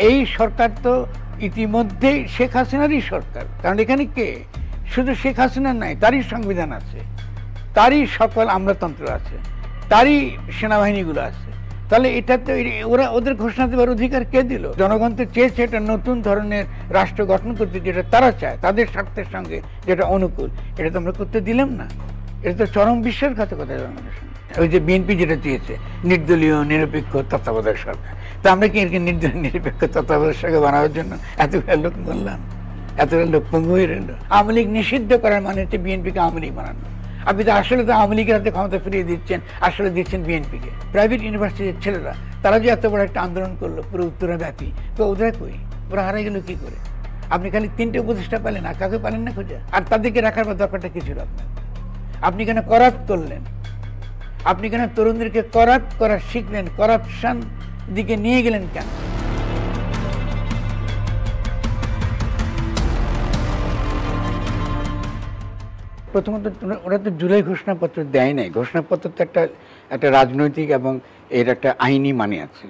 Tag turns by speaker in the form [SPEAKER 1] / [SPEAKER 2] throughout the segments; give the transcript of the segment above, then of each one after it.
[SPEAKER 1] এই সরকার তো ইতিমধ্যেই শেখ হাসিনারই সরকার, কারণ এখানে কে শুধু শেখ হাসিনা নাই, তারই সংবিধান আছে, তারই সকল আমলাতন্ত্র আছে, তারই সেনাবাহিনীগুলো আছে। তাহলে এটা তো ওরা ওদের ঘোষণা দেওয়ার অধিকার কে দিল? জনগণ তো চেয়েছে একটা নতুন ধরনের রাষ্ট্র গঠন করতে, যেটা তারা চায়, তাদের স্বার্থের সঙ্গে যেটা অনুকূল। এটা তো আমরা করতে দিলাম না। এটা তো চরম বিশ্বাসঘাতকতা জনগণের সঙ্গে। ওই যে বিএনপি যেটা চেয়েছে নির্দলীয় নিরপেক্ষ তত্ত্বাবধায়ক সরকার, তা আমরা কি এরকম নির্দলীয় নিরপেক্ষ তত্ত্বাবধায়ক সরকার বানানোর জন্য এতগুলো লোক বললাম, এতগুলো লোক পঙ্গু হয়ে রইল? আওয়ামী লীগ নিষিদ্ধ করার মানে হচ্ছে বিএনপিকে আওয়ামী লীগ বানানো। আপনি তো আসলে তো আওয়ামী লীগের হাতে ক্ষমতা ফিরিয়ে দিচ্ছেন, আসলে দিচ্ছেন বিএনপিকে। প্রাইভেট ইউনিভার্সিটির ছেলেরা তারা যে এত বড় একটা আন্দোলন করলো পুরো উত্তরাব্যাপী, তো ওদের কই? ওরা হারাই গেল কি করে? আপনি খালি 3টে উপদেষ্টা পেলেন, আর কাউকে পেলেন না খুঁজে। আর তাদেরকে রাখার দরকারটা কি ছিল আপনার? আপনি কেন করাপ্ট করলেন? আপনি কেন তরুণদেরকে করাপ্ট করা শিখলেন? করাপশন দিকে নিয়ে গেলেন কেন? প্রথমত ওরা তো জুলাই ঘোষণাপত্র দেয় নাই। ঘোষণাপত্র তো একটা রাজনৈতিক এবং এর একটা আইনি মানে আছে।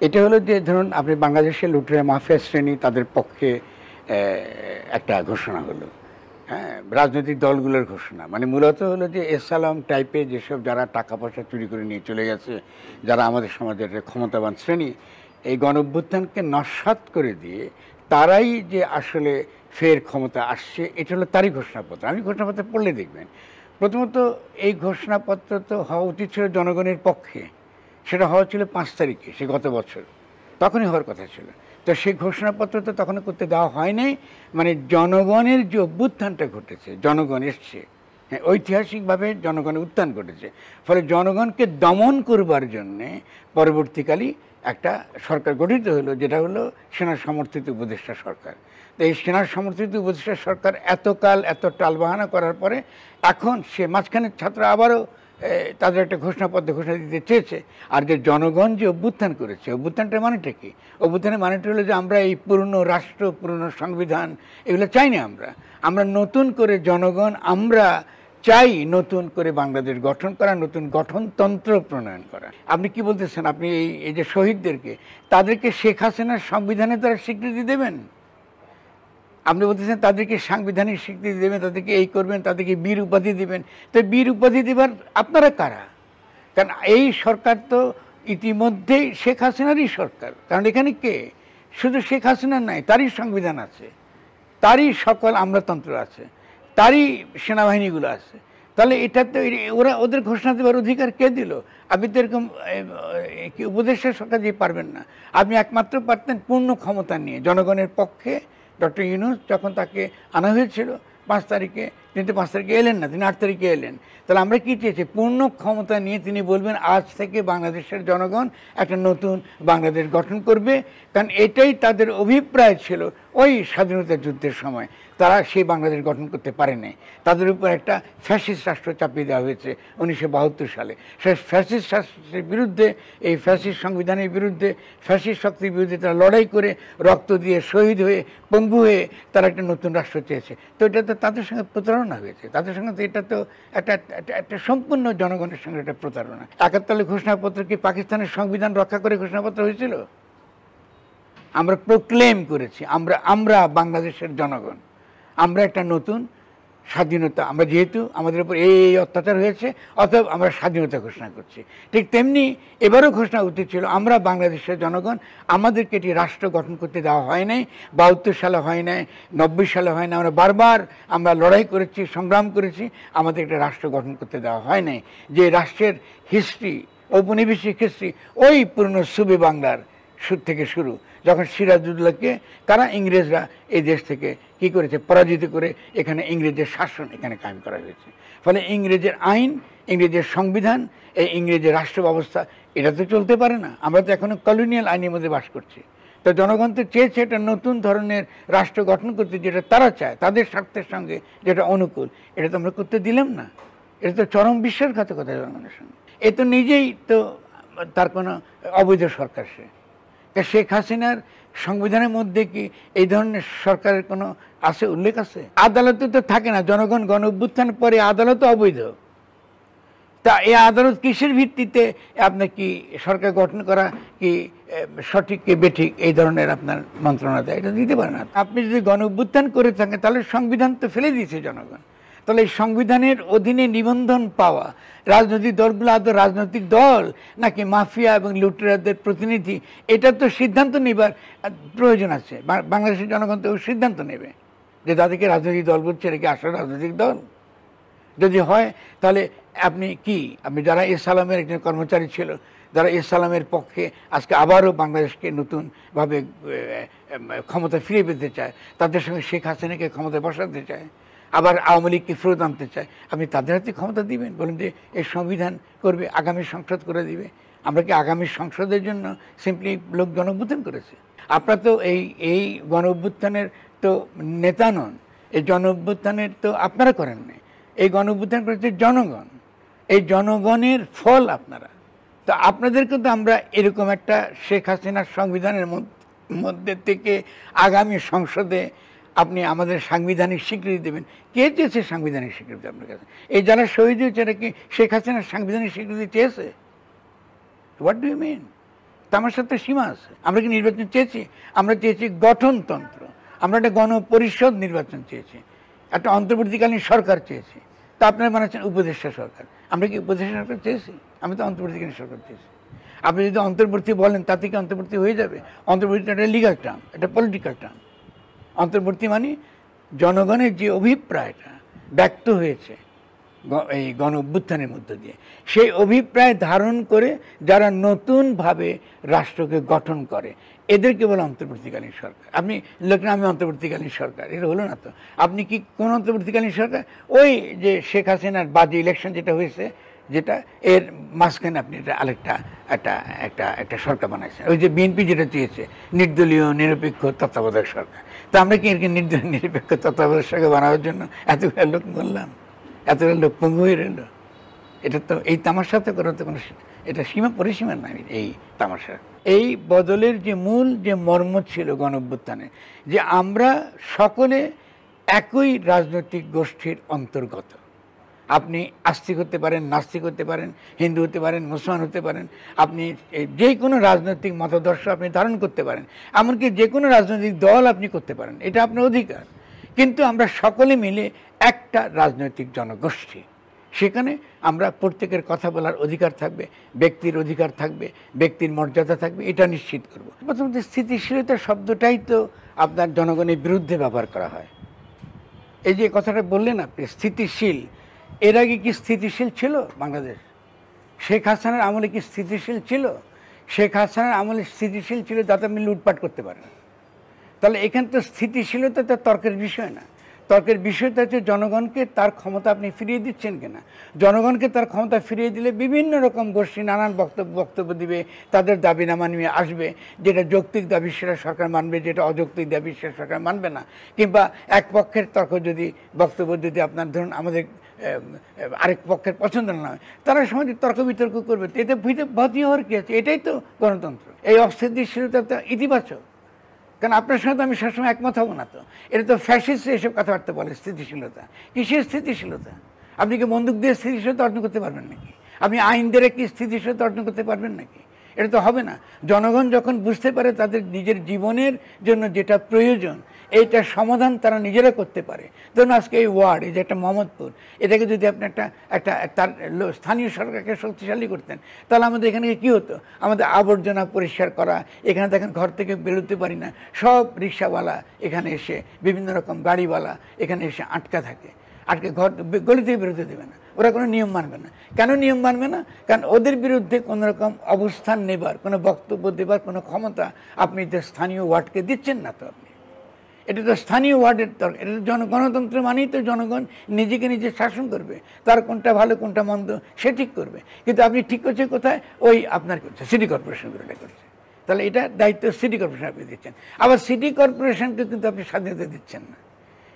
[SPEAKER 1] এটা হলো যে ধরুন আপনি বাংলাদেশের লুটেরা মাফিয়া শ্রেণী, তাদের পক্ষে একটা ঘোষণা হলো, হ্যাঁ, রাজনৈতিক দলগুলোর ঘোষণা। মানে মূলত হলো যে এসালাম টাইপের যেসব যারা টাকা পয়সা চুরি করে নিয়ে চলে গেছে, যারা আমাদের সমাজের ক্ষমতাবান শ্রেণী, এই গণঅভ্যুত্থানকে নস্যাৎ করে দিয়ে তারাই যে আসলে ফের ক্ষমতা আসছে, এটা হলো তারই ঘোষণাপত্র। আমি ঘোষণাপত্র পড়লে দেখবেন, প্রথমত এই ঘোষণাপত্র তো হওয়া উচিত ছিল জনগণের পক্ষে। সেটা হওয়া ছিল 5 তারিখে, সে গত বছর, তখনই হওয়ার কথা ছিল। তো সেই ঘোষণাপত্র তো তখন করতে দেওয়া হয় নাই। মানে জনগণের যে অভ্যুত্থানটা ঘটেছে, জনগণ এসছে, হ্যাঁ, ঐতিহাসিকভাবে জনগণের উত্থান ঘটেছে, ফলে জনগণকে দমন করবার জন্যে পরবর্তীকালে একটা সরকার গঠিত হলো, যেটা হলো সেনা সমর্থিত উপদেষ্টা সরকার। তো এই সেনা সমর্থিত উপদেষ্টা সরকার এতকাল এত টালবাহানা করার পরে এখন সে মাঝখানে ছাত্ররা আবারও তাদের একটা ঘোষণাপত্র ঘোষণা দিতে চেয়েছে। আর যে জনগণ যে অভ্যুত্থান করেছে, অভ্যুত্থানটার মানেটা কি? অভ্যুত্থানের মানেটা হলো যে আমরা এই পুরনো রাষ্ট্র, পুরনো সংবিধান এগুলো চাই না। আমরা নতুন করে জনগণ আমরা চাই নতুন করে বাংলাদেশ গঠন করা, নতুন গঠনতন্ত্র প্রণয়ন করা। আপনি কি বলতেছেন? আপনি এই যে শহীদদেরকে, তাদেরকে শেখ হাসিনার সংবিধানে তারা স্বীকৃতি দেবেন? আপনি বলতেছেন তাদেরকে সাংবিধানিক স্বীকৃতি দেবেন, তাদেরকে এই করবেন, তাদেরকে বীর উপাধি দিবেন। তো বীর উপাধি দেবার আপনারা কারা? কারণ এই সরকার তো ইতিমধ্যেই শেখ হাসিনারই সরকার, কারণ এখানে কে শুধু শেখ হাসিনার নাই, তারই সংবিধান আছে, তারই সকল আমলাতন্ত্র আছে, তারই সেনাবাহিনীগুলো আছে। তাহলে এটা তো ওরা ওদের ঘোষণা দেওয়ার অধিকার কে দিল? আপনি তো এরকম উপদেষ্টা সরকার দিয়ে পারবেন না। আপনি একমাত্র পারতেন পূর্ণ ক্ষমতা নিয়ে জনগণের পক্ষে। ডক্টর ইউনূস যখন তাকে আনা হয়েছিল 5 তারিখে, তিনি তো 5 তারিখে এলেন না, তিনি 8 তারিখে এলেন। তাহলে আমরা কি চেয়েছি? পূর্ণ ক্ষমতা নিয়ে তিনি বলবেন আজ থেকে বাংলাদেশের জনগণ একটা নতুন বাংলাদেশ গঠন করবে। কারণ এটাই তাদের অভিপ্রায় ছিল ওই স্বাধীনতা যুদ্ধের সময়। তারা সেই বাংলাদেশ গঠন করতে পারে নাই, তাদের উপর একটা ফ্যাসিস্ট রাষ্ট্র চাপিয়ে দেওয়া হয়েছে 1972 সালে। সেই ফ্যাসিস্ট রাষ্ট্রের বিরুদ্ধে, এই ফ্যাসিস্ট সংবিধানের বিরুদ্ধে, ফ্যাসিস্ট শক্তির বিরুদ্ধে তারা লড়াই করে রক্ত দিয়ে শহীদ হয়ে পঙ্গু হয়ে তারা একটা নতুন রাষ্ট্র চেয়েছে। তো এটা তো তাদের সঙ্গে প্রতারণা হয়েছে, তাদের সঙ্গে তো এটা তো একটা সম্পূর্ণ জনগণের সঙ্গে একটা প্রতারণা। 71 ঘোষণাপত্র কি পাকিস্তানের সংবিধান রক্ষা করে ঘোষণাপত্র হয়েছিল? আমরা প্রোক্লেম করেছি আমরা বাংলাদেশের জনগণ, আমরা একটা নতুন স্বাধীনতা, আমরা যেহেতু আমাদের উপর এই অত্যাচার হয়েছে, অতএব আমরা স্বাধীনতা ঘোষণা করছি। ঠিক তেমনি এবারও ঘোষণা উচিত ছিল আমরা বাংলাদেশের জনগণ, আমাদেরকে এটি রাষ্ট্র গঠন করতে দেওয়া হয় নাই। 72 সালে হয় নাই, 90 সালে হয় না। আমরা বারবার আমরা লড়াই করেছি, সংগ্রাম করেছি, আমাদের একটা রাষ্ট্র গঠন করতে দেওয়া হয় নাই। যে রাষ্ট্রের হিস্ট্রি, ঔপনিবেশিক হিস্ট্রি ওই পুরনো সুবে বাংলার থেকে শুরু, যখন সিরাজউদ্দৌলাকে কারা ইংরেজরা এই দেশ থেকে কি করেছে, পরাজিত করে এখানে ইংরেজের শাসন এখানে কায়েম করা হয়েছে। ফলে ইংরেজের আইন, ইংরেজের সংবিধান, এই ইংরেজের রাষ্ট্র ব্যবস্থা এটা তো চলতে পারে না। আমরা তো এখনো কলোনিয়াল আইনের মধ্যে বাস করছি। তো জনগণ তো চেয়েছে একটা নতুন ধরনের রাষ্ট্র গঠন করতে, যেটা তারা চায়, তাদের স্বার্থের সঙ্গে যেটা অনুকূল। এটা তো আমরা করতে দিলাম না। এটা তো চরম বিশ্বাসঘাতকতা জনগণের সঙ্গে। এ তো নিজেই তো তার কোনো অবৈধ সরকার। শেখ হাসিনার সংবিধানের মধ্যে কি এই ধরনের সরকারের কোনো উল্লেখ আছে? আদালতে তো থাকে না। জনগণ গণ অভ্যুত্থানের পরে আদালত অবৈধ, তা এই আদালত কিসের ভিত্তিতে আপনার কি সরকার গঠন করা কি সঠিক কি বেঠিক এই ধরনের আপনার মন্ত্রণা দেয়, এটা দিতে পারে না। আপনি যদি গণ অভ্যুত্থান করে থাকেন তাহলে সংবিধান তো ফেলে দিয়েছে জনগণ। তাহলে এই সংবিধানের অধীনে নিবন্ধন পাওয়া রাজনৈতিক দলগুলো আদৌ রাজনৈতিক দল নাকি মাফিয়া এবং লুটেরাদের প্রতিনিধি, এটা তো সিদ্ধান্ত নেবার প্রয়োজন আছে। বাংলাদেশের জনগণ তো সিদ্ধান্ত নেবে যে তাদেরকে রাজনৈতিক দল বলছে, এটা কি আসলে রাজনৈতিক দল? যদি হয় তাহলে আপনি যারা সালামের একজন কর্মচারী ছিল, যারা সালামের পক্ষে আজকে আবারও বাংলাদেশকে নতুনভাবে ক্ষমতা ফিরে পেতে চায়, তাদের সঙ্গে শেখ হাসিনাকে ক্ষমতায় বসাতে চায়, আবার আওয়ামী লীগকে ফেরত আনতে চায়, আপনি তাদের হাতে ক্ষমতা দিবেন? বলেন যে এই সংবিধান করবে, আগামী সংসদ করে দিবে। আমরা কি আগামী সংসদের জন্য সিম্পলি লোক গণ অভ্যুত্থান করেছে? আপনারা তো এই গণ অভ্যুত্থানের তো নেতা নন, এই জন অভ্যুত্থানের তো আপনারা করেন না, এই গণ অভ্যুত্থান করেছে জনগণ, এই জনগণের ফল আপনারা। তো আপনাদেরকে তো আমরা এরকম একটা শেখ হাসিনার সংবিধানের মধ্যে থেকে আগামী সংসদে আপনি আমাদের সাংবিধানিক স্বীকৃতি দেবেন। কে চেয়েছে সাংবিধানিক স্বীকৃতি আপনার কাছে? এই যারা শহীদ হয়েছে এরা কি শেখ হাসিনার সাংবিধানিক স্বীকৃতি চেয়েছে? What do you mean? তা আমার সাথে সীমা আছে। আমরা কি নির্বাচন চেয়েছি? আমরা চেয়েছি গঠনতন্ত্র, আমরা একটা গণপরিষদ নির্বাচন চেয়েছি, একটা অন্তর্বর্তীকালীন সরকার চেয়েছি। তা আপনারা বানাচ্ছেন উপদেষ্টা সরকার। আমরা কি উপদেষ্টা সরকার চেয়েছি? আমি তো অন্তর্বর্তীকালীন সরকার চেয়েছি। আপনি যদি অন্তর্বর্তী বলেন তাতে কি অন্তর্বর্তী হয়ে যাবে? অন্তর্বর্তী একটা লিগাল টার্ম, একটা পলিটিক্যাল টার্ম। অন্তর্বর্তী মানে জনগণের যে অভিপ্রায়টা ব্যক্ত হয়েছে এই গণ অভ্যুত্থানের মধ্য দিয়ে, সেই অভিপ্রায় ধারণ করে যারা নতুনভাবে রাষ্ট্রকে গঠন করে এদেরকে বলে অন্তর্বর্তীকালীন সরকার। আপনি লোকেন আমি অন্তর্বর্তীকালীন সরকার, এটা হলো না তো। আপনি কি কোন অন্তর্বর্তীকালীন সরকার? ওই যে শেখ হাসিনার বাজে ইলেকশন যেটা হয়েছে, যেটা এর মাঝখানে আপনি এটা আরেকটা একটা একটা একটা সরকার বানাইছেন। ওই যে বিএনপি যেটা চেয়েছে নির্দলীয় নিরপেক্ষ তত্ত্বাবধায়ক সরকার। তো আমরা কি এরকম নির্দলীয় নিরপেক্ষ তত্ত্বাবধায়ক সরকার বানানোর জন্য এতগুলো লোক বললাম, এতগুলো লোক পঙ্গু হয়ে রইল? এটা তো এই তামাশাতে করে তো কোনো এটা সীমা পরিসীমা নাই এই তামাশা। এই বদলের যে মূল যে মর্ম ছিল গণ অভ্যুত্থানে, যে আমরা সকলে একই রাজনৈতিক গোষ্ঠীর অন্তর্গত। আপনি আস্তিক হতে পারেন, নাস্তিক হতে পারেন, হিন্দু হতে পারেন, মুসলমান হতে পারেন, আপনি যে কোনো রাজনৈতিক মতাদর্শ আপনি ধারণ করতে পারেন, এমনকি যে কোনো রাজনৈতিক দল আপনি করতে পারেন, এটা আপনার অধিকার। কিন্তু আমরা সকলে মিলে একটা রাজনৈতিক জনগোষ্ঠী, সেখানে আমরা প্রত্যেকের কথা বলার অধিকার থাকবে, ব্যক্তির অধিকার থাকবে, ব্যক্তির মর্যাদা থাকবে, এটা নিশ্চিত করব। প্রথমত স্থিতিশীলতা শব্দটাই তো আপনার জনগণের বিরুদ্ধে ব্যবহার করা হয়। এই যে কথাটা বললেন আপনি স্থিতিশীল, এর আগে কি স্থিতিশীল ছিল বাংলাদেশ? শেখ হাসিনার আমলে কি স্থিতিশীল ছিল? শেখ হাসিনার আমলে স্থিতিশীল ছিল যাতে আপনি লুটপাট করতে পারেন। তাহলে এখানে তো স্থিতিশীলতা তো তর্কের বিষয় না। তর্কের বিষয়টা হচ্ছে জনগণকে তার ক্ষমতা আপনি ফিরিয়ে দিচ্ছেন কিনা। জনগণকে তার ক্ষমতা ফিরিয়ে দিলে বিভিন্ন রকম গোষ্ঠী নানান বক্তব্য দিবে, তাদের দাবিনামা নিয়ে আসবে। যেটা যৌক্তিক দাবি সেটা সরকার মানবে, যেটা অযৌক্তিক দাবি সেটা সরকার মানবে না। কিংবা এক পক্ষের বক্তব্য যদি আপনার ধরুন আমাদের আরেক পক্ষের পছন্দ না হয়, তারা সমাজে তর্ক বিতর্ক করবে। এতে ভীতি হওয়ার কী আছে? এটাই তো গণতন্ত্র। এই অস্থিতিশীলতা তো ইতিবাচক। কারণ আপনার সঙ্গে তো আমি সবসময় একমত হব না তো। এটা তো ফ্যাসিস্ট এসব কথাবার্তা বলে স্থিতিশীলতা। কিসের স্থিতিশীলতা? আপনি কি বন্দুক দিয়ে স্থিতিশীলতা অর্জন করতে পারবেন নাকি? আপনি আইন দিয়ে কি স্থিতিশীলতা অর্জন করতে পারবেন নাকি? এটা তো হবে না। জনগণ যখন বুঝতে পারে তাদের নিজের জীবনের জন্য যেটা প্রয়োজন, এইটার সমাধান তারা নিজেরা করতে পারে। ধরুন আজকে এই ওয়ার্ড, এই যে একটা মোহাম্মদপুর, এটাকে যদি আপনি একটা তার স্থানীয় সরকারকে শক্তিশালী করতেন, তাহলে আমাদের এখানে কী হতো? আমাদের আবর্জনা পরিষ্কার করা, এখানে দেখেন ঘর থেকে বেরোতে পারি না, সব রিক্সাওয়ালা এখানে এসে, বিভিন্ন রকম গাড়িওয়ালা এখানে এসে আটকে ঘর গলি থেকে বেরোতে দেবে না। ওরা কোনো নিয়ম মানবে না। কেন নিয়ম মানবে না? কারণ ওদের বিরুদ্ধে কোনো রকম অবস্থান নেবার, কোনো বক্তব্য দেবার কোনো ক্ষমতা আপনি যে স্থানীয় ওয়ার্ডকে দিচ্ছেন না। তো আপনি এটা তো স্থানীয় ওয়ার্ডের দরকার। এটা তো গণতন্ত্র মানেই তো জনগণ নিজেকে নিজে শাসন করবে, তার কোনটা ভালো কোনটা মন্দ সে ঠিক করবে। কিন্তু আপনি ঠিক করছে কোথায়? ওই আপনার করছে সিটি কর্পোরেশনগুলো এটা করছে। তাহলে এটা দায়িত্ব সিটি কর্পোরেশন আপনি দিচ্ছেন। আবার সিটি কর্পোরেশনকে কিন্তু আপনি স্বাধীনতা দিচ্ছেন না।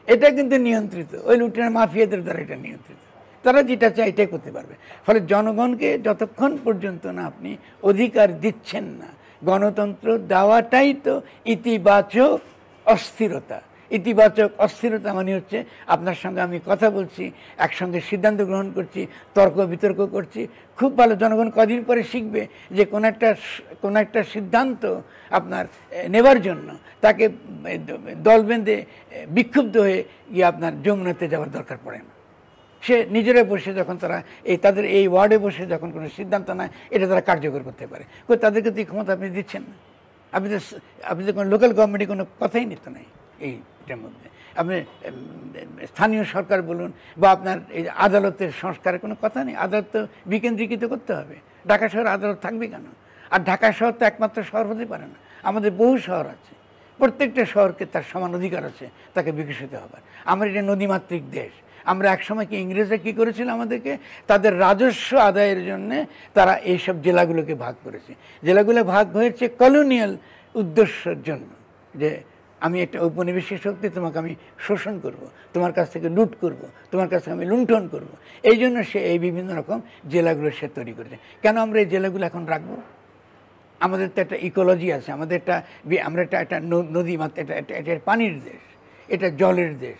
[SPEAKER 1] এটা কিন্তু নিয়ন্ত্রিত, ওই লুটেরা মাফিয়াদের দ্বারা এটা নিয়ন্ত্রিত। তারা যেটা চায় এটাই করতে পারবে। ফলে জনগণকে যতক্ষণ পর্যন্ত না আপনি অধিকার দিচ্ছেন না, গণতন্ত্র দেওয়াটাই তো ইতিবাচক অস্থিরতা। ইতিবাচক অস্থিরতা মানে হচ্ছে আপনার সঙ্গে আমি কথা বলছি, একসঙ্গে সিদ্ধান্ত গ্রহণ করছি, তর্ক বিতর্ক করছি। খুব ভালো, জনগণ কদিন পরে শিখবে যে কোনো একটা সিদ্ধান্ত আপনার নেবার জন্য তাকে দল বেঁধে বিক্ষুব্ধ হয়ে গিয়ে আপনার যমুনাতে যাওয়ার দরকার পড়ে না। সে নিজেরা বসে যখন তারা তাদের এই ওয়ার্ডে বসে যখন কোনো সিদ্ধান্ত নেয়, এটা তারা কার্যকর করতে পারে। তাদেরকে তো এই ক্ষমতা আপনি দিচ্ছেন না। আপনি তো কোনো লোকাল গভর্নমেন্টে কোনো কথাই নিত নাই এইটার মধ্যে। আপনি স্থানীয় সরকার বলুন বা আপনার এই আদালতের সংস্কারের কোনো কথা নেই। আদালত তো বিকেন্দ্রীকৃত করতে হবে। ঢাকা শহরে আদালত থাকবে কেন? আর ঢাকা শহর তো একমাত্র শহর হতে পারে না, আমাদের বহু শহর আছে। প্রত্যেকটা শহরকে তার সমান অধিকার আছে তাকে বিকশিত হবার। আমরা এটা নদীমাতৃক দেশ। আমরা একসময় কি ইংরেজরা কী করেছিল আমাদেরকে? তাদের রাজস্ব আদায়ের জন্যে তারা এইসব জেলাগুলোকে ভাগ করেছে। জেলাগুলো ভাগ হয়েছে কলোনিয়াল উদ্দেশ্যের জন্য, যে আমি একটা ঔপনিবেশিক শক্তি, তোমাকে আমি শোষণ করব, তোমার কাছ থেকে লুট করব, তোমার কাছ থেকে আমি লুণ্ঠন করব। এই জন্য সে এই বিভিন্ন রকম জেলাগুলো সে তৈরি করেছে। কেন আমরা এই জেলাগুলো এখন রাখবো? আমাদের তো একটা ইকোলজি আছে, আমরা একটা নদী মাত্র, এটা পানির দেশ, এটা জলের দেশ,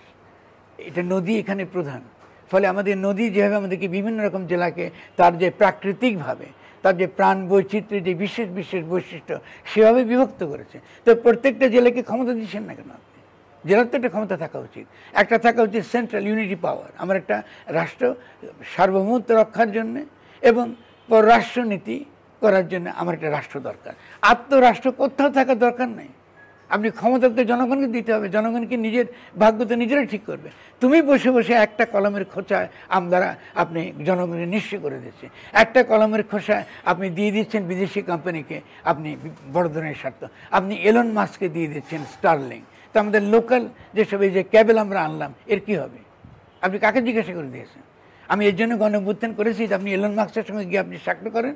[SPEAKER 1] এটা নদী এখানে প্রধান। ফলে আমাদের নদী যেভাবে আমাদেরকে বিভিন্ন রকম জেলাকে তার যে প্রাকৃতিকভাবে তার যে প্রাণ বৈচিত্র্যের যে বিশেষ বিশেষ বৈশিষ্ট্য সেভাবে বিভক্ত করেছে। তো প্রত্যেকটা জেলাকে ক্ষমতা দিচ্ছেন না কেন আপনি? জেলার তো একটা ক্ষমতা থাকা উচিত, একটা থাকা উচিত সেন্ট্রাল ইউনিটি পাওয়ার। আমার একটা রাষ্ট্র সার্বভৌমত্ব রক্ষার জন্যে এবং পররাষ্ট্রনীতি করার জন্য আমার একটা রাষ্ট্র দরকার। আত্মরাষ্ট্র কোথাও থাকার দরকার নেই। আপনি ক্ষমতা তো জনগণকে দিতে হবে, জনগণকে নিজের ভাগ্য তো নিজেরাই ঠিক করবে। তুমি বসে বসে একটা কলমের খোঁচায় আমদারা আপনি জনগণকে নিঃস্ব করে দিচ্ছে। একটা কলমের খোঁচায় আপনি দিয়ে দিচ্ছেন বিদেশি কোম্পানিকে, আপনি বড় ধরনের স্বার্থ। আপনি এলন মাস্ককে দিয়ে দিচ্ছেন স্টারলিং। তো আমাদের লোকাল যেসব এই যে ক্যাবেল আমরা আনলাম, এর কী হবে? আপনি কাকে জিজ্ঞাসা করে দিয়েছেন? আমি এর জন্য গণঅভ্যুত্থান করেছি যে আপনি এলন মাস্কের সঙ্গে গিয়ে আপনি স্বাক্ষর করেন।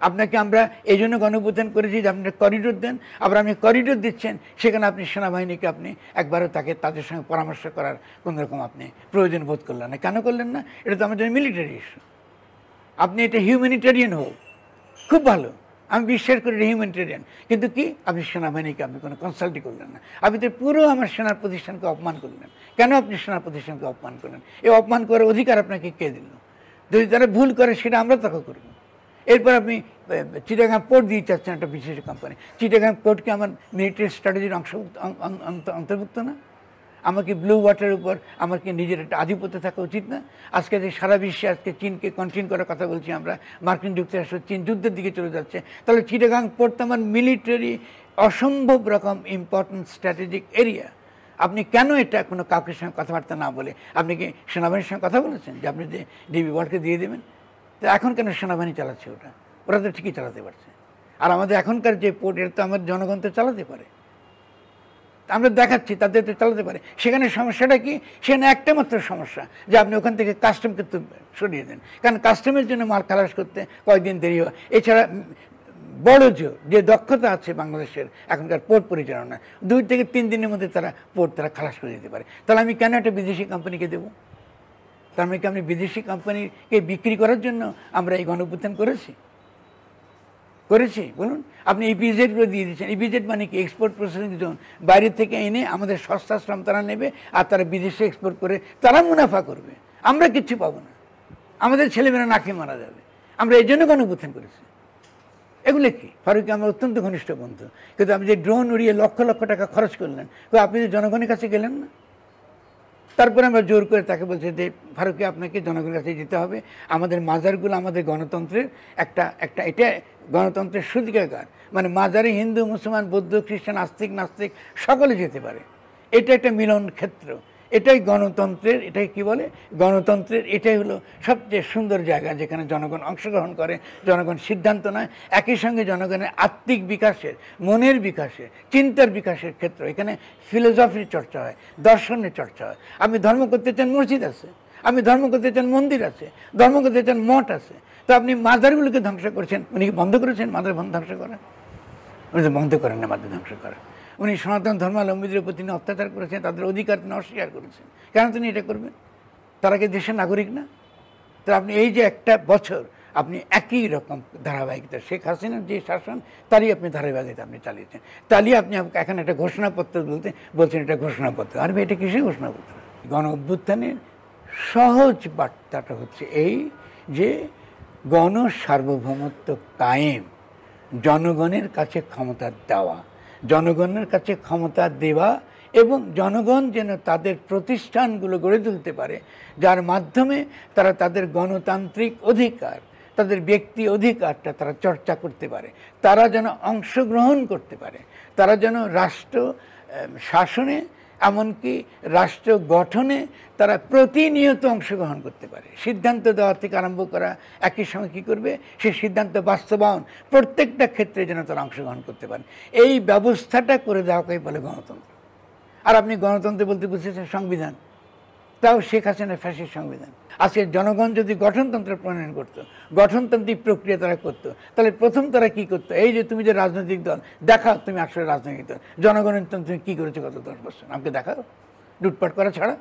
[SPEAKER 1] আপনাকে আমরা এই জন্য গণঅভ্যুত্থান করেছি যে আপনি করিডোর দেন। আবার আপনি করিডোর দিচ্ছেন, সেখানে আপনি সেনাবাহিনীকে আপনি একবারও তাদের সঙ্গে পরামর্শ করার কোনো রকম আপনি প্রয়োজন বোধ করলেন না। কেন করলেন না? এটা তো আমাদের মিলিটারি ইস্যু। আপনি এটা হিউম্যানিটেরিয়ান হোক, খুব ভালো, আমি বিশ্বাস করি হিউম্যানিটেরিয়ান, কিন্তু কি আপনি সেনাবাহিনীকে আপনি কোনো কনসাল্টই করলেন না। আপনি তো পুরো আমার সেনার প্রতিষ্ঠানকে অপমান করলেন। কেন আপনি সেনার প্রতিষ্ঠানকে অপমান করলেন? এই অপমান করার অধিকার আপনাকে কে দিল? যদি তারা ভুল করে সেটা আমরা তাকে করব। এরপর আপনি চিটাগাং পোর্ট দিয়ে চাচ্ছেন একটা বিশেষ কোম্পানি। চিটাগাং পোর্টকে আমার মিলিটারি স্ট্র্যাটেজির অন্তর্ভুক্ত না? আমাকে ব্লু ওয়াটারের উপর আমার কি নিজের একটা আধিপত্য থাকা উচিত না? আজকে যে সারা বিশ্বে আজকে চীনকে কন্টিনিউ করার কথা বলছি আমরা, মার্কিন যুক্তরাষ্ট্র চীন যুদ্ধের দিকে চলে যাচ্ছে, তাহলে চিটাগাং পোর্ট তো আমার মিলিটারি অসম্ভব রকম ইম্পর্টেন্ট স্ট্র্যাটেজিক এরিয়া। আপনি কেন এটা কোনো কাউকের সঙ্গে কথাবার্তা না বলে আপনি কি সেনাবাহিনীর সঙ্গে কথা বলেছেন যে আপনি যে ডিবি ওয়ার্ডকে দিয়ে দেবেন? তো এখন কেন সেনাবাহিনী চালাচ্ছে ওটা? ওরা তো ঠিকই চালাতে পারছে। আর আমাদের এখনকার যে পোর্ট, এটা তো আমার জনগণ তো চালাতে পারে, আমরা দেখাচ্ছি তাদের তো চালাতে পারে। সেখানে সমস্যাটা কি? সেখানে একটা মাত্র সমস্যা যে আপনি ওখান থেকে কাস্টমকে তো সরিয়ে দেন, কারণ কাস্টমের জন্য মাল খালাস করতে কয়েকদিন দেরি হয়। এছাড়া বড় যে দক্ষতা আছে বাংলাদেশের এখনকার পোর্ট পরিচালনা, 2 থেকে 3 দিনের মধ্যে তারা খালাস করে দিতে পারে। তাহলে আমি কেন একটা বিদেশি কোম্পানিকে দেবো? তার মানে কি আমি বিদেশি কোম্পানিকে বিক্রি করার জন্য আমরা এই গণঅভ্যুত্থান করেছি? বলুন। আপনি ইপিজেডগুলো দিয়ে দিচ্ছেন। ইপিজেড মানে কি? Export processing zone. বাইরে থেকে এনে আমাদের সস্তা শ্রম তারা নেবে আর তারা বিদেশে এক্সপোর্ট করে তারা মুনাফা করবে, আমরা কিচ্ছু পাবো না, আমাদের ছেলেমেয়েরা নাকে মারা যাবে। আমরা এই জন্য গণঅভ্যুত্থান করেছি। এগুলো কি? ফারুকী আমার অত্যন্ত ঘনিষ্ঠ বন্ধু, কিন্তু আপনি যে ড্রোন উড়িয়ে লক্ষ লক্ষ টাকা খরচ করলেন, তো আপনি যে জনগণের কাছে গেলেন না। তারপরে আমরা জোর করে তাকে বলছি যে ফারুকী আপনাকে জনগণের কাছে যেতে হবে। আমাদের মাজারগুলো আমাদের গণতন্ত্রের একটা এটা গণতন্ত্রের সূতিকাগার। মানে মাজারে হিন্দু, মুসলমান, বৌদ্ধ, খ্রিস্টান, আস্তিক, নাস্তিক সকলে যেতে পারে। এটা একটা মিলন ক্ষেত্র। এটাই গণতন্ত্রের, এটাই কি বলে গণতন্ত্রের, এটাই হলো সবচেয়ে সুন্দর জায়গা যেখানে জনগণ অংশগ্রহণ করে, জনগণ সিদ্ধান্ত নেয়। একই সঙ্গে জনগণের আত্মিক বিকাশের, মনের বিকাশের, চিন্তার বিকাশের ক্ষেত্র। এখানে ফিলোসফির চর্চা হয়, দর্শনের চর্চা হয়। আপনি ধর্ম করতে চান, মসজিদ আছে। আপনি ধর্ম করতে চান, মন্দির আছে। ধর্ম করতে চান, মঠ আছে। তো আপনি মাজারগুলোকে ধ্বংস করেছেন। উনি কি বন্ধ করেছেন মাজার ধ্বংস করা? উনি তো বন্ধ করেন না মাজার ধ্বংস করা। উনি সনাতন ধর্মাবলম্বীদের উপর তিনি অত্যাচার করেছেন, তাদের অধিকার তিনি অস্বীকার করেছেন। কেন তিনি এটা করবেন? তারা কি দেশের নাগরিক না? তো আপনি এই যে একটা বছর আপনি একই রকম ধারাবাহিকতা, শেখ হাসিনার যে শাসন তারই আপনি ধারাবাহিকতা আপনি চালিয়েছেন, চালিয়ে আপনি এখন একটা ঘোষণাপত্র বলছেন এটা ঘোষণাপত্র। আর এটা কিসের ঘোষণাপত্র? গণ অভ্যুত্থানের সহজ বার্তাটা হচ্ছে এই যে গণ সার্বভৌমত্ব কায়েম, জনগণের কাছে ক্ষমতা দেওয়া, জনগণের কাছে ক্ষমতা দেওয়া এবং জনগণ যেন তাদের প্রতিষ্ঠানগুলো গড়ে তুলতে পারে যার মাধ্যমে তারা তাদের গণতান্ত্রিক অধিকার, তাদের ব্যক্তি অধিকারটা তারা চর্চা করতে পারে, তারা যেন অংশগ্রহণ করতে পারে, তারা যেন রাষ্ট্র শাসনে এমনকি রাষ্ট্র গঠনে তারা প্রতিনিয়ত অংশগ্রহণ করতে পারে। সিদ্ধান্ত দেওয়া থেকে আরম্ভ করা, একই সঙ্গে কী করবে সে সিদ্ধান্ত বাস্তবায়ন, প্রত্যেকটা ক্ষেত্রে যেন তারা অংশগ্রহণ করতে পারে, এই ব্যবস্থাটা করে দেওয়াকেই বলে গণতন্ত্র। আর আপনি গণতন্ত্র বলতে বুঝেছেন সংবিধান, তাও শেখ হাসিনার ফ্যাসিস্ট সংবিধান। আজকে জনগণ যদি গঠনতন্ত্র প্রণয়ন করতো, গঠনতান্ত্রিক প্রক্রিয়া তারা করতো, তাহলে প্রথম তারা কী করতো, এই যে তুমি যে রাজনৈতিক দল দেখাও, তুমি আসলে রাজনৈতিক দল, জনগণের তুমি কী করেছো গত 10 বছর আমাকে দেখাও, লুটপাট করা ছাড়া।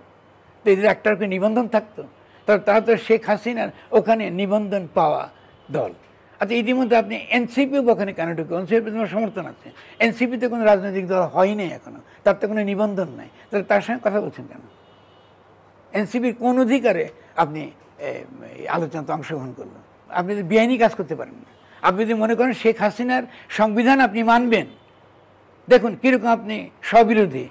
[SPEAKER 1] তো এদের একটার করে নিবন্ধন থাকতো, তারা তো শেখ হাসিনার ওখানে নিবন্ধন পাওয়া দল। আচ্ছা, ইতিমধ্যে আপনি এনসিপিও ওখানে কেন ঢুকে? এনসিপি তোমার সমর্থন আছে, এনসিপিতে কোনো রাজনৈতিক দল হয়নি এখনো, তার তো কোনো নিবন্ধন নাই, তাহলে তার সঙ্গে কথা বলছেন কেন? এনসিপির কোন অধিকারে আপনি আলোচনাতে অংশগ্রহণ করলো? আপনি তো বেআইনি কাজ করতে পারেন না। আপনি যদি মনে করেন শেখ হাসিনার সংবিধান আপনি মানবেন, দেখুন কীরকম আপনি স্ববিরোধী,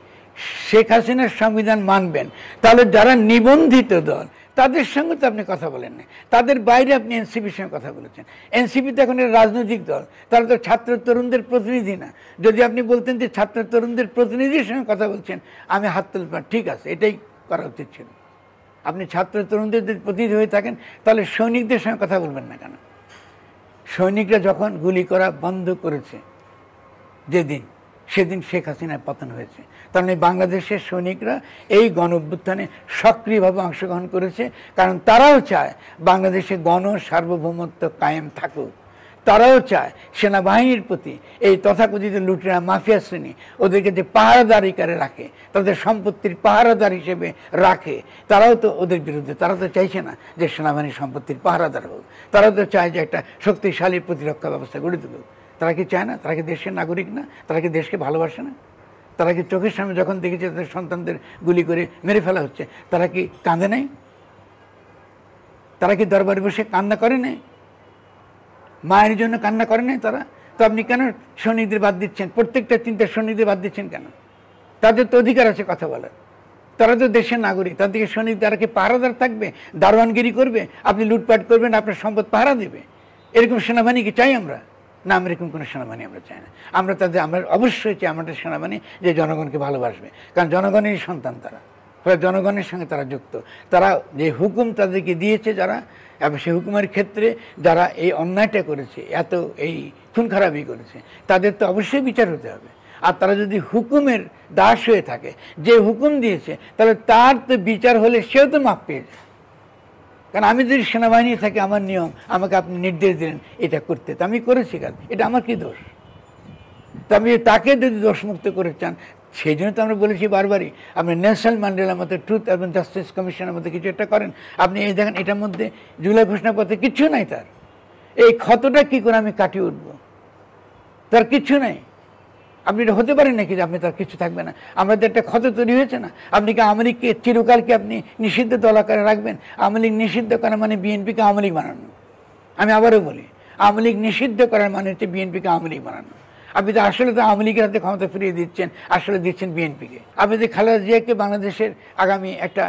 [SPEAKER 1] শেখ হাসিনার সংবিধান মানবেন, তাহলে যারা নিবন্ধিত দল তাদের সঙ্গে তো আপনি কথা বলেন না, তাদের বাইরে আপনি এনসিপির সঙ্গে কথা বলেছেন। এনসিপি তো এখন রাজনৈতিক দল, তারা তো ছাত্র তরুণদের প্রতিনিধি না। যদি আপনি বলতেন যে ছাত্র তরুণদের প্রতিনিধির সঙ্গে কথা বলছেন, আমি হাত তুলতাম, ঠিক আছে, এটাই করা উচিত ছিল। আপনি ছাত্র তরুণদের প্রতিনিধি হয়ে থাকেন, তাহলে সৈনিকদের সঙ্গে কথা বলবেন না কেন? সৈনিকরা যখন গুলি করা বন্ধ করেছে যেদিন, সেদিন শেখ হাসিনার পতন হয়েছে। তার মানে বাংলাদেশের সৈনিকরা এই গণ অভ্যুত্থানে সক্রিয়ভাবে অংশগ্রহণ করেছে, কারণ তারাও চায় বাংলাদেশে গণ সার্বভৌমত্ব কায়েম থাকুক। তারাও চায় সেনাবাহিনীর প্রতি এই তথাকথিত লুটেরা মাফিয়া শ্রেণী ওদেরকে যে পাহারাদারি করে রাখে, তাদের সম্পত্তির পাহারাদার হিসেবে রাখে, তারাও তো ওদের বিরুদ্ধে, তারা তো চাইছে না যে সেনাবাহিনীর সম্পত্তির পাহারাদার হোক, তারা তো চায় যে একটা শক্তিশালী প্রতিরক্ষা ব্যবস্থা গড়ে তুলুক। তারা কি চায় না? তারা কি দেশের নাগরিক না? তারা কি দেশকে ভালোবাসে না? তারা কি চোখের সামনে যখন দেখেছে তাদের সন্তানদের গুলি করে মেরে ফেলা হচ্ছে, তারা কি কাঁদে নাই? তারা কি দরবারে বসে কান্না করে নাই? মায়ের জন্য কান্না করে নাই তারা? তো আপনি কেন সৈনিকদের বাদ দিচ্ছেন? প্রত্যেকটা চিন্তা সৈনিকদের বাদ দিচ্ছেন কেন? তাদের তো অধিকার আছে কথা বলার, তারা তো দেশের নাগরিক। তাদেরকে সৈনিক তারা কি পাহারাদার থাকবে, দারোয়ানগিরি করবে, আপনি লুটপাট করবেন, আপনার সম্পদ পাহারা দেবে? এরকম সেনাবাহিনী কি চাই আমরা? না, আমরা এরকম কোনো সেনাবাহিনী আমরা চাই না। আমরা অবশ্যই চাই আমাদের সেনাবাহিনী যে জনগণকে ভালোবাসবে, কারণ জনগণেরই সন্তান তারা, জনগণের সঙ্গে তারা যুক্ত। তারা যে হুকুম তাদেরকে দিয়েছে যারা, এবং সেই হুকুমের ক্ষেত্রে যারা এই অন্যায়টা করেছে, এত এই খুন খারাপি করেছে, তাদের তো অবশ্যই বিচার হতে হবে। আর তারা যদি হুকুমের দাস হয়ে থাকে, যে হুকুম দিয়েছে, তাহলে তার তো বিচার হলে সেও তো মাপ পেয়ে যায়। কারণ আমি যদি সেনাবাহিনী থাকি, আমার নিয়ম, আমাকে আপনি নির্দেশ দিলেন এটা করতে, তো আমি করেছি কাজ, এটা আমার কি দোষ? তো আমি তাকে যদি দোষমুক্ত করে চান, সেই জন্য তো আমরা বলেছি বারবারই, আপনি নেলসন ম্যান্ডেলার মতো ট্রুথ এবং জাস্টিস কমিশনের মধ্যে কিছু একটা করেন। আপনি এই দেখেন, এটার মধ্যে জুলাই ঘোষণাপত্রে কিচ্ছু নাই। তার এই ক্ষতটা কি করে আমি কাটিয়ে উঠবো? তার কিচ্ছু নাই। আপনি এটা হতে পারেন নাকি যে আপনি তার কিছু থাকবে না? আমাদের একটা ক্ষত তৈরি হয়েছে না? আপনি কি আওয়ামী লীগকে চিরকালকে আপনি নিষিদ্ধ দল আকারে রাখবেন? আওয়ামী লীগ নিষিদ্ধ করা মানে বিএনপিকে আওয়ামী লীগ বানানো। আমি আবারও বলি, আওয়ামী লীগ নিষিদ্ধ করার মানে হচ্ছে বিএনপিকে আওয়ামী লীগ বানানো। আপনি তো আসলে তো আওয়ামী লীগের হাতে ক্ষমতা ফিরিয়ে দিচ্ছেন, আসলে দিচ্ছেন বিএনপিকে। আপনি যদি খালেদা জিয়াকে বাংলাদেশের আগামী একটা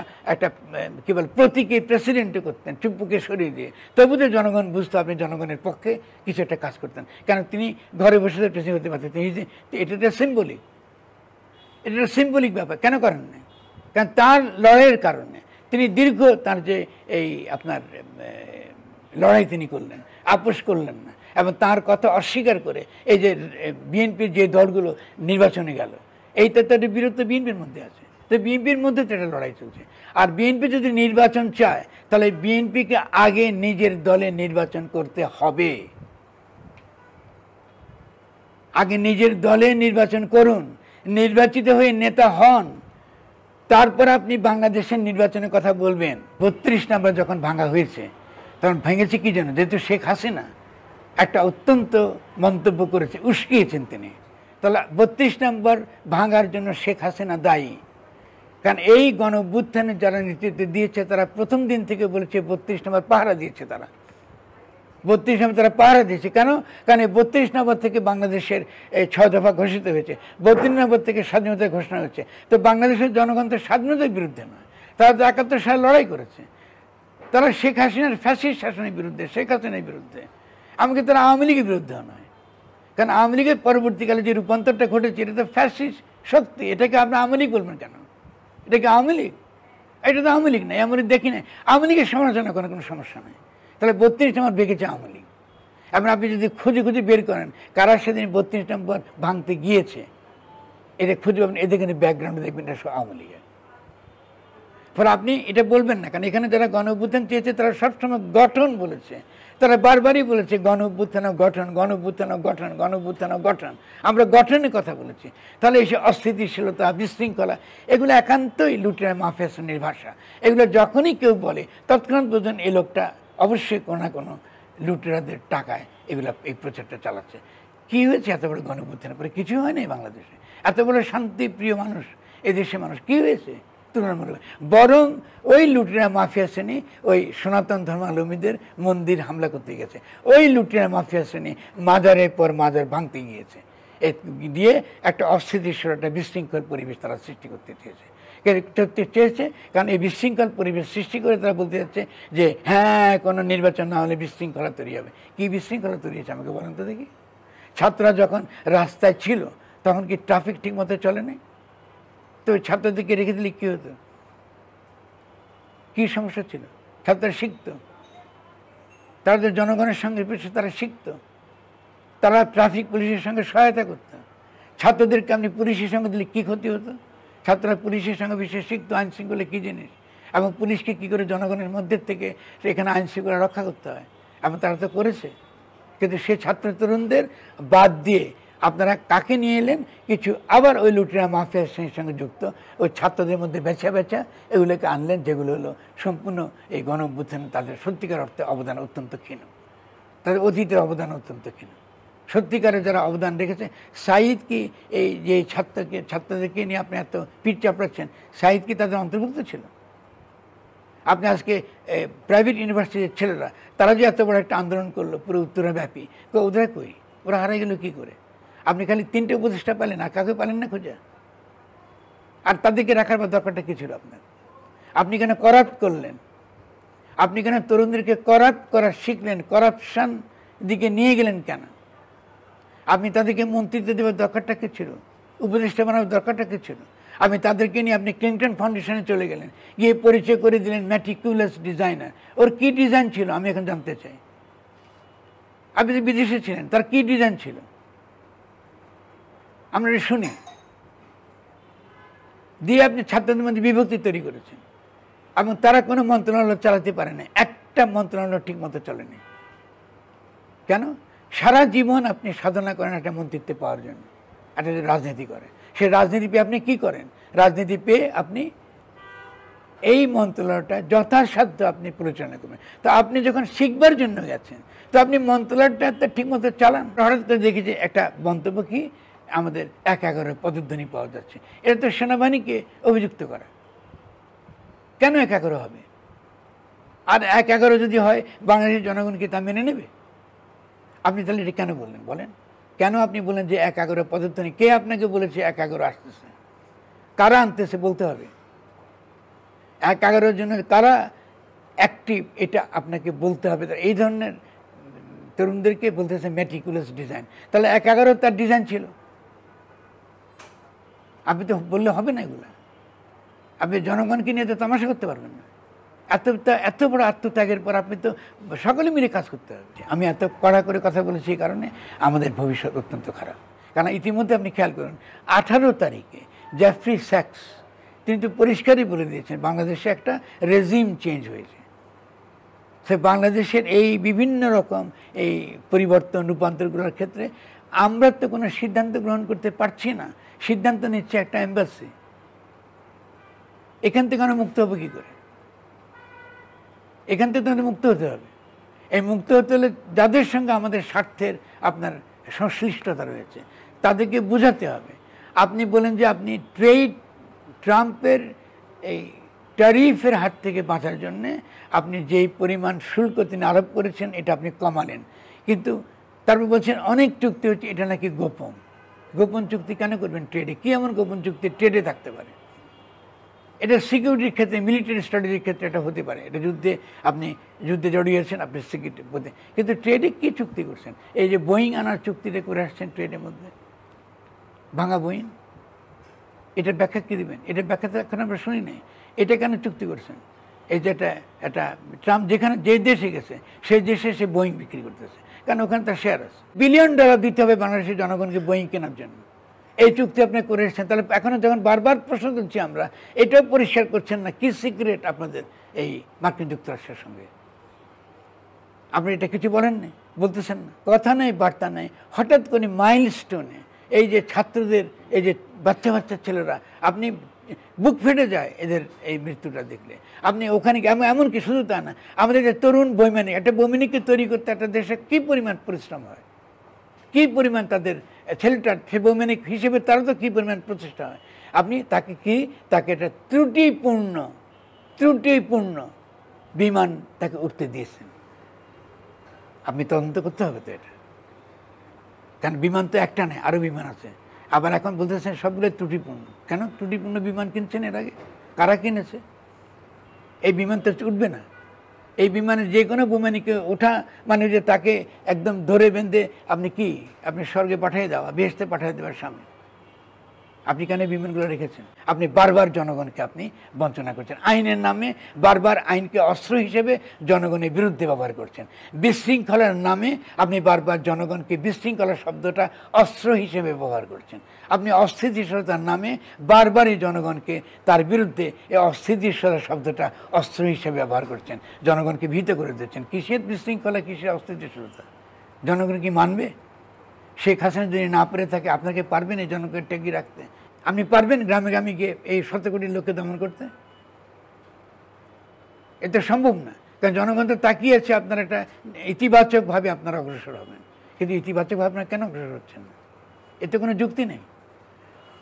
[SPEAKER 1] কি বল প্রতীকী প্রেসিডেন্ট করতেন, চুপ্পুকে সরিয়ে দিয়ে, তবু তো জনগণ বুঝতো আপনি জনগণের পক্ষে কিছু একটা কাজ করতেন। কেন তিনি ঘরে বসে প্রেসিডেন্ট হতে পারতেন? এটা একটা সিম্বলিক, এটা একটা সিম্বলিক ব্যাপার। কেন করেন না? কারণ তার লড়াইয়ের কারণে তিনি দীর্ঘ তার যে এই আপনার লড়াই তিনি করলেন, আপোষ করলেন না, এবং তার কথা অস্বীকার করে এই যে বিএনপির যে দলগুলো নির্বাচনে গেল, এইটা তো একটা বিরোধ বিএনপির মধ্যে আছে। তো বিএনপির মধ্যে তো একটা লড়াই চলছে। আর বিএনপি যদি নির্বাচন চায়, তাহলে বিএনপিকে আগে নিজের দলে নির্বাচন করতে হবে। আগে নিজের দলে নির্বাচন করুন, নির্বাচিত হয়ে নেতা হন, তারপর আপনি বাংলাদেশের নির্বাচনের কথা বলবেন। 32 নম্বর যখন ভাঙা হয়েছে, তখন ভেঙেছে কি জন্য? যেহেতু শেখ হাসিনা একটা অত্যন্ত মন্তব্য করেছে, উস্কিয়েছেন তিনি, তাহলে 32 নম্বর ভাঙার জন্য শেখ হাসিনা দায়ী। কারণ এই গণ অভ্যুত্থানে যারা নেতৃত্ব দিয়েছে তারা প্রথম দিন থেকে বলেছে 32 নম্বর পাহারা দিয়েছে, তারা 32 নম্বর তারা পাহারা দিয়েছে। কেন? কারণ এই 32 নম্বর থেকে বাংলাদেশের এই 6 দফা ঘোষিত হয়েছে, 32 নম্বর থেকে স্বাধীনতার ঘোষণা হচ্ছে। তো বাংলাদেশের জনগণ তো স্বাধীনতার বিরুদ্ধে নয়, তারা তো 71 সালে লড়াই করেছে, তারা শেখ হাসিনার ফ্যাসিস্ট শাসনের বিরুদ্ধে, শেখ হাসিনার বিরুদ্ধে, এমনকি তারা আওয়ামী লীগের বিরুদ্ধেও নয়। কারণ আওয়ামী লীগের পরবর্তীকালে যে রূপান্তরটা ঘটেছে এটা তো ফ্যাসিস্ট শক্তি, এটাকে আপনি আওয়ামী লীগ বলবেন কেন? এটাকে আওয়ামী লীগ? এটা তো আওয়ামী লীগ নাই, আওয়ামী লীগ দেখি নাই, আওয়ামী লীগের সমালোচনা করার কোনো সমস্যা নেই। তাহলে 32 নম্বর ভেঙেছে আওয়ামী লীগ। এখন আপনি যদি খুঁজে খুঁজে বের করেন কারা সেদিন 32 নম্বর ভাঙতে গিয়েছে, এটা খুঁজে পাবেন, এদের কিন্তু ব্যাকগ্রাউন্ডে দেখবেন এটা সব আওয়ামী লীগের। ফলে আপনি এটা বলবেন না, কারণ এখানে যারা গণ অভ্যুত্থান চেয়েছে তারা সবসময় গঠন বলেছে, তারা বারবারই বলেছে গণ অভ্যুত্থান গঠন, গণ অভ্যুত্থান গঠন, গণ অভ্যুত্থান গঠন। আমরা গঠনের কথা বলেছি। তাহলে এই অস্থিতিশীলতা, বিশৃঙ্খলা, এগুলো একান্তই লুটেরা মাফিয়া শ্রেণীর ভাষা। এগুলো যখনই কেউ বলে তৎক্ষণাৎ বোঝেন এই লোকটা অবশ্যই কোনো না কোনো লুটেরাদের টাকায় এগুলো এই প্রচারটা চালাচ্ছে। কী হয়েছে এত বড় গণ অভ্যুত্থানের পরে? কিছুই হয় নাই বাংলাদেশে। এত বড় শান্তিপ্রিয় মানুষ এদেশের মানুষ, কী হয়েছে তুলনামূলক? বরং ওই লুটেরা মাফিয়া শ্রেণী ওই সনাতন ধর্মাবলম্বীদের মন্দির হামলা করতে গেছে, ওই লুটেরা মাফিয়া শ্রেণী মাজারের পর মাজার ভাঙতে গিয়েছে, দিয়ে একটা অস্থিতিশীল, একটা বিশৃঙ্খল পরিবেশ তারা সৃষ্টি করতে চেয়েছে। কারণ এই বিশৃঙ্খল পরিবেশ সৃষ্টি করে তারা বলতে যাচ্ছে যে হ্যাঁ, কোনো নির্বাচন না হলে বিশৃঙ্খলা তৈরি হবে। কী বিশৃঙ্খলা তৈরি হয়েছে আমাকে বলেন তো দেখি? ছাত্ররা যখন রাস্তায় ছিল তখন কি ট্রাফিক ঠিক মতো চলে নাই? তো ছাত্রদেরকে রেখে দিলে কী হতো? কী সমস্যা ছিল? ছাত্ররা শিখত, তাদের জনগণের সঙ্গে পেশে তারা শিখত, তারা ট্রাফিক পুলিশের সঙ্গে সহায়তা করত। ছাত্রদেরকে আপনি পুলিশের সঙ্গে দিলে কী ক্ষতি হতো? ছাত্ররা পুলিশের সঙ্গে বিষয়ে শিখতো আইন শৃঙ্খলা কী জিনিস, এবং পুলিশকে কী করে জনগণের মধ্যে থেকে এখানে আইন শৃঙ্খলা রক্ষা করতে হয়, এবং তারা তো করেছে। কিন্তু সে ছাত্র তরুণদের বাদ দিয়ে আপনারা কাকে নিয়ে এলেন? কিছু আবার ওই লুটেরা মাফিয়ার সঙ্গে যুক্ত ওই ছাত্রদের মধ্যে বেচা বেচা এগুলোকে আনলেন, যেগুলো হলো সম্পূর্ণ এই গণ অভ্যুত্থানে তাদের সত্যিকার অর্থে অবদান অত্যন্ত ক্ষীণ, তাদের অতীতের অবদান অত্যন্ত ক্ষীণ। সত্যিকারে যারা অবদান রেখেছে, সাঈদ কি এই যে ছাত্রদেরকে নিয়ে আপনি এত পিঠ চাপড়াচ্ছেন, সাঈদ কি তাদের অন্তর্ভুক্ত ছিল? আপনি আজকে প্রাইভেট ইউনিভার্সিটির ছেলেরা তারা যে এত বড় একটা আন্দোলন করলো পুরো উত্তরাব্যাপী, ওদের কই? ওরা হারাই গেল কী করে? আপনি খালি 3টে উপদেষ্টা পেলেন, আর কাকে পেলেন না খুঁজে? আর তাদেরকে রাখার বা দরকারটা কী ছিল আপনার? আপনি কেন করাপ্ট করলেন? আপনি কেন তরুণদেরকে করাপ্ট করা শিখলেন? করাপশান দিকে নিয়ে গেলেন কেন? আপনি তাদেরকে মন্ত্রিত্ব দেওয়ার দরকারটা কী ছিল? উপদেষ্টা বানানোর দরকারটা কী ছিল? আপনি তাদেরকে নিয়ে আপনি ক্লিন্টন ফাউন্ডেশনে চলে গেলেন, গিয়ে পরিচয় করে দিলেন ম্যাটিকুলাস ডিজাইনার। ওর কী ডিজাইন ছিল আমি এখন জানতে চাই। আপনি তো বিদেশে ছিলেন, তার কী ডিজাইন ছিল আমরা শুনি। দিয়ে আপনি ছাত্রদের মধ্যে বিভক্তি তৈরি করেছেন, এবং তারা কোনো মন্ত্রণালয় চালাতে পারে না, একটা মন্ত্রণালয় ঠিক মতো চলেনি। কেন? সারা জীবন আপনি সাধনা করেন একটা মন্ত্রিত্বে পাওয়ার জন্য, একটা রাজনীতি করেন। সে রাজনীতি পেয়ে আপনি কী করেন? রাজনীতি পেয়ে আপনি এই মন্ত্রণালয়টা যথাসাধ্য আপনি পরিচালনা করবেন। তো আপনি যখন শিখবার জন্য গেছেন, তো আপনি মন্ত্রণালয়টা ঠিকমতো চালান। হঠাৎ করে দেখি যে একটা মন্তব্য কি, আমাদের 1-11 পদধ্বনি পাওয়া যাচ্ছে। এটা তো সেনাবাহিনীকে অভিযুক্ত করা। কেন 1-11 হবে? আর 1-11 যদি হয় বাংলাদেশের জনগণ কি তা মেনে নেবে? আপনি তাহলে এটা কেন বললেন বলেন? কেন আপনি বললেন যে 1-11 পদধ্বনি? কে আপনাকে বলেছে 1-11 আসতেছে? কারা আনতেছে বলতে হবে। 1-11 জন্য কারা অ্যাক্টিভ এটা আপনাকে বলতে হবে। এই ধরনের তরুণদেরকে বলতেছে ম্যাটিকুলাস ডিজাইন। তাহলে 1-11 তার ডিজাইন ছিল, আপনি তো বললে হবে না এগুলো। আপনি জনগণকে নিয়ে তো তামাশা করতে পারবেন না। এত বড় আত্মত্যাগের পর আপনি তো সকলে মিলে কাজ করতে হবে। আমি এত কড়া করে কথা বলেছি এই কারণে আমাদের ভবিষ্যৎ অত্যন্ত খারাপ। কারণ ইতিমধ্যে আপনি খেয়াল করুন 18 তারিখে জেফ্রি স্যাক্স তিনি তো পরিষ্কারই বলে দিয়েছেন বাংলাদেশে একটা রেজিম চেঞ্জ হয়েছে। সে বাংলাদেশের এই বিভিন্ন রকম এই পরিবর্তন রূপান্তরগুলোর ক্ষেত্রে আমরা তো কোনো সিদ্ধান্ত গ্রহণ করতে পারছি না। সিদ্ধান্ত নিচ্ছে একটা এম্বাসি। এখান থেকে আমরা মুক্ত হবো কী করে? এখান থেকে তো মুক্ত হতে হবে। এই মুক্ত হতে হলে যাদের সঙ্গে আমাদের স্বার্থের আপনার সংশ্লিষ্টতা রয়েছে তাদেরকে বোঝাতে হবে। আপনি বলেন যে আপনি ট্রাম্পের এই ট্যারিফের হাত থেকে বাঁচার জন্যে আপনি যেই পরিমাণ শুল্ক তিনি আরোপ করেছেন এটা আপনি কমালেন, কিন্তু তারপর বলছেন অনেক চুক্তি হচ্ছে, এটা নাকি গোপন। গোপন চুক্তি কেন করবেন ট্রেডে? কী এমন গোপন চুক্তি ট্রেডে থাকতে পারে? এটা সিকিউরিটির ক্ষেত্রে, মিলিটারি স্ট্র্যাটেজির ক্ষেত্রে এটা হতে পারে, এটা আপনি যুদ্ধে জড়িয়েছেন, আপনি সিকিউরিটি বলতে, কিন্তু ট্রেডে কী চুক্তি করছেন? এই যে বোয়িং আনার চুক্তিটা করে আসছেন ট্রেডের মধ্যে, ভাঙা বোয়িং, এটার ব্যাখ্যা কী দেবেন? এটার ব্যাখ্যা তো এখন আমরা শুনি নাই। এটা কেন চুক্তি করছেন? এই যে এটা ট্রাম্প যেখানে যে দেশে গেছে সেই দেশে সে বোয়িং বিক্রি করতেছে, কারণ ওখানে তার শেয়ার আছে। $1 বিলিয়ন দিতে হবে বাংলাদেশের জনগণকে বোয়িং কেনার জন্য। এই চুক্তি আপনি করে এসেছেন, তাহলে এখনও যখন বারবার প্রশ্ন তুলছি আমরা, এটাও পরিষ্কার করছেন না কি সিক্রেট আপনাদের এই মার্কিন যুক্তরাষ্ট্রের সঙ্গে। আপনি এটা কিছু বলেন না, বলতেছেন না, কথা নেই, বার্তা নেই। হঠাৎ করে মাইলস্টোনে এই যে ছাত্রদের, এই যে বাচ্চা বাচ্চা ছেলেরা, আপনি বুক ফেটে যায় এদের এই মৃত্যুটা দেখলে। আপনি ওখানে এমনকি শুধু তা না, আমাদের যে তরুণ বৈমানিক, একটা বৈমানিককে তৈরি করতে একটা দেশে কী পরিমাণ পরিশ্রম হয়, কী পরিমাণ তাদের ছেলেটার সে বৈমানিক হিসেবে তারও তো কী পরিমাণ প্রচেষ্টা হয়। আপনি তাকে একটা ত্রুটিপূর্ণ বিমান তাকে উঠতে দিয়েছেন। আপনি তদন্ত করতে হবে তো এটা, কারণ বিমান তো একটা নেই, আরও বিমান আছে। আবার এখন বলতেছেন সবগুলো ত্রুটিপূর্ণ। কেন ত্রুটিপূর্ণ বিমান কিনছেন এর আগে? কারা কিনেছে? এই বিমান তো উঠবে না। এই বিমানে যে কোনো বৈমানিককে ওঠা মানে যে তাকে একদম ধরে বেঁধে আপনি স্বর্গে পাঠিয়ে দেওয়া, বেহেশতে পাঠিয়ে দেওয়ার সামনে আপনি কেন বিমানগুলো রেখেছেন? আপনি বারবার জনগণকে আপনি বঞ্চনা করছেন, আইনের নামে বারবার আইনকে অস্ত্র হিসেবে জনগণের বিরুদ্ধে ব্যবহার করছেন। বিশৃঙ্খলার নামে আপনি বারবার জনগণকে, বিশৃঙ্খলা শব্দটা অস্ত্র হিসেবে ব্যবহার করছেন। আপনি অস্থিতিশীলতার নামে বারবারই জনগণকে তার বিরুদ্ধে এই অস্থিতিশীলতা শব্দটা অস্ত্র হিসেবে ব্যবহার করছেন, জনগণকে ভীত করে দিচ্ছেন। কিসের বিশৃঙ্খলা, কিসের অস্থিতিশীলতা? জনগণ কি মানবে? শেখ হাসিনা যদি না পেরে থাকে, আপনাকে পারবেন এই জনগণকে টেকিয়ে রাখতে? আপনি পারবেন গ্রামে গ্রামে গিয়ে এই 100 কোটি লোককে দমন করতে? এটা সম্ভব না, কারণ জনগণ তো তাকিয়ে আছে আপনার একটা ইতিবাচকভাবে আপনারা অগ্রসর হবেন, কিন্তু ইতিবাচকভাবে আপনারা কেন অগ্রসর হচ্ছেন না? এতে কোনো যুক্তি নেই,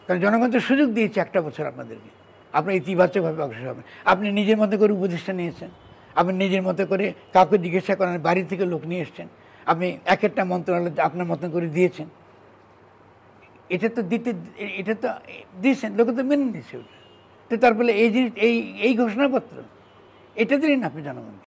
[SPEAKER 1] কারণ জনগণ তো সুযোগ দিয়েছে 1টা বছর আপনাদেরকে, আপনার ইতিবাচকভাবে অগ্রসর হবেন। আপনি নিজের মতো করে উপদেষ্টা নিয়েছেন, আপনি নিজের মতো করে কাউকে জিজ্ঞাসা করেন, বাড়ি থেকে লোক নিয়ে এসছেন, আপনি একটা মন্ত্রণালয় আপনার মতন করে দিয়েছেন। এটা তো দিয়েছেন, লোকে তো মেনে নিয়েছে ওটা। তো তারপরে এই ঘোষণাপত্র এটা দিলেন আপনি জনগণকে।